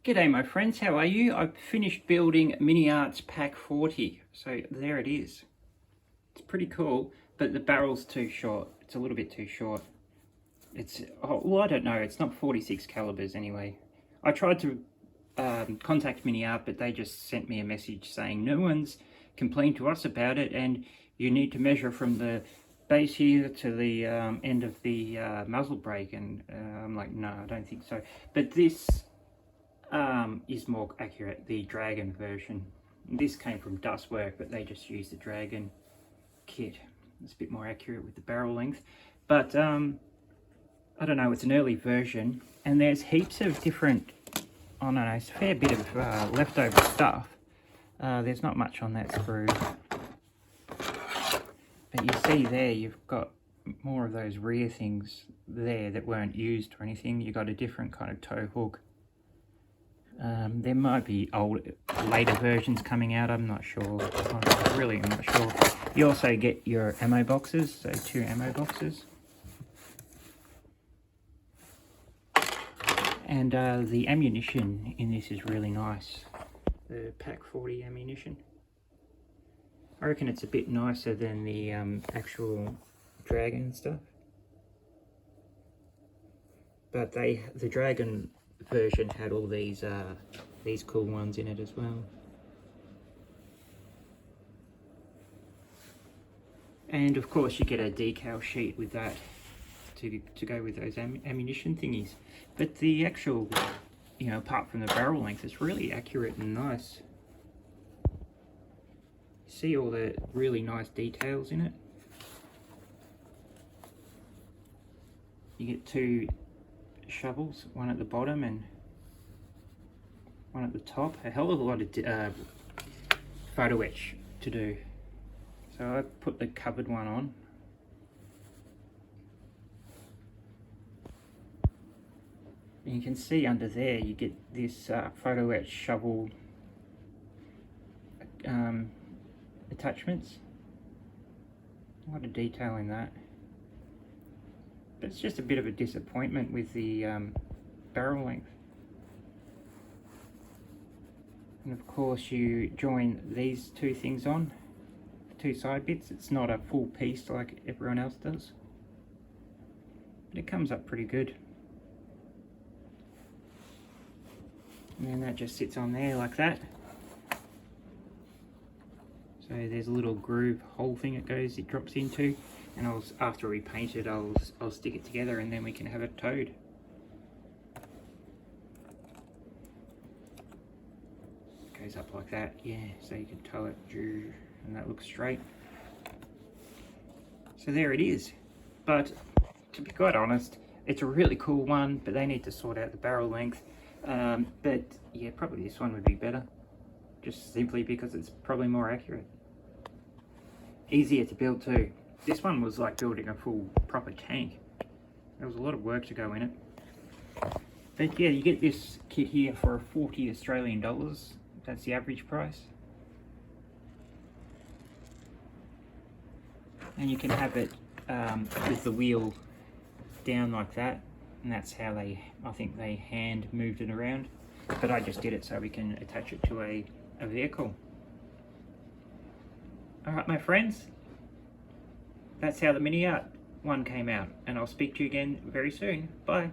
G'day my friends, how are you? I've finished building Miniarts PAK 40, so there it is. It's pretty cool, but the barrel's too short. It's a little bit too short. Well, I don't know, it's not 46 calibers anyway. I tried to contact Miniart, but they just sent me a message saying no one's complained to us about it and you need to measure from the base here to the end of the muzzle brake, and I'm like, no, I don't think so. But this is more accurate, the Dragon version. This came from Dustwork, but they just used the Dragon kit. It's a bit more accurate with the barrel length, but I don't know, it's an early version, and there's heaps of different, I don't know, it's a fair bit of leftover stuff. There's not much on that screw, but you see there, you've got more of those rear things there that weren't used or anything. You got a different kind of tow hook. There might be later versions coming out, I'm not sure. I'm not sure. You also get your ammo boxes, so 2 ammo boxes. And the ammunition in this is really nice. The PAK 40 ammunition. I reckon it's a bit nicer than the actual Dragon stuff. But the Dragon version had all these cool ones in it as well. And of course you get a decal sheet with that to go with those ammunition thingies. But the actual, you know, apart from the barrel length, it's really accurate and nice. See all the really nice details in it. You get 2 shovels, one at the bottom and one at the top. A hell of a lot of photo etch to do. So I put the covered one on. And you can see under there you get this photo etch shovel attachments. A lot of detail in that. But it's just a bit of a disappointment with the barrel length. And of course you join these 2 things on, the 2 side bits. It's not a full piece like everyone else does, but it comes up pretty good. And then that just sits on there like that. So there's a little groove hole thing it drops into, and after we paint it, I'll stick it together and then we can have it towed. It goes up like that, yeah, so you can tow it, and that looks straight. So there it is. But to be quite honest, it's a really cool one, but they need to sort out the barrel length. But yeah, probably this one would be better, just simply because it's probably more accurate. Easier to build too. This one was like building a full proper tank. There was a lot of work to go in it. But yeah, you get this kit here for 40 Australian dollars. That's the average price. And you can have it with the wheel down like that. And that's how I think they hand moved it around. But I just did it so we can attach it to a vehicle. Alright my friends, that's how the Miniart one came out, and I'll speak to you again very soon. Bye.